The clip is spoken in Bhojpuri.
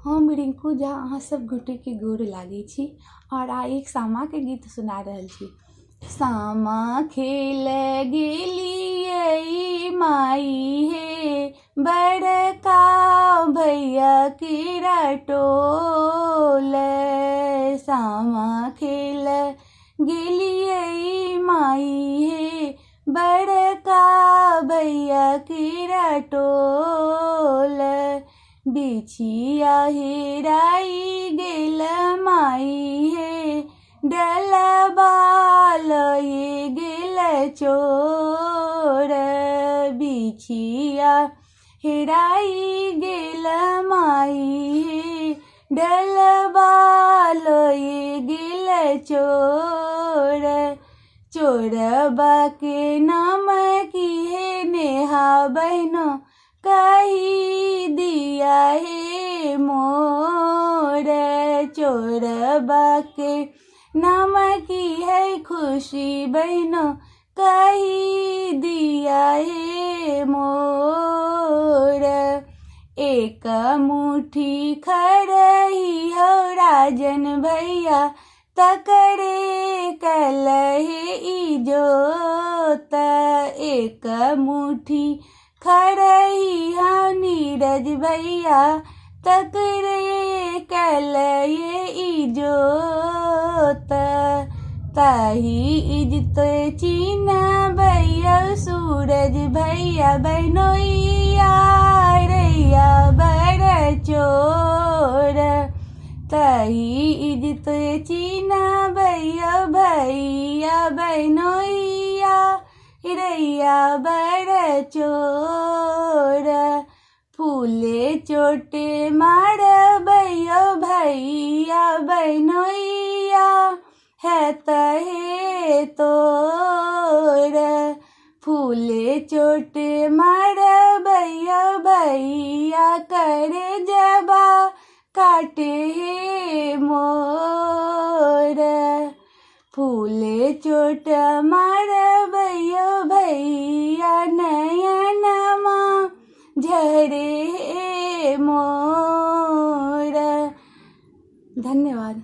हम रिंकू झा अहाँ सब गोटे के गोर लागे छी और आ एक सामा के गीत सुना रहल छी। सामा खेल गेलियै माई हे बड़का भैया केरा टोल। सामा खेल गेलियै माई हे बड़का भैया केरा टोल। बिछिया हेराई गेल माई हे डलबा लए गेल चोर। बिछिया हेराई गेल माई हे डलबा लए गेल चोर। चोरबा के नाम की है नेहा बहनो कही दिया है मोर। चोरबा के नाम की है खुशी बहनो कही दिया है मोर। एक मुट्ठी खरही हो राजन भैया तकरे कलहे इजोत। एक मुट्ठी खरही हो नीरज भैया तकरे कलहे इजोत। ताही इज्जत चीन भैया सूरज भैया बहनोइया रैया बड़ चोर। ताही इज्जत चीन भैया भैया बहनोइया रैया बड़ चोर। फूले चोटे मार भैया भैया बहनोइया है तहे तोर। फूले चोटे मार भैया भैया करे जबा काटे हे मोर। फूले चोट मार भैया भैया नयनमा झरे हे मोर। धन्यवाद।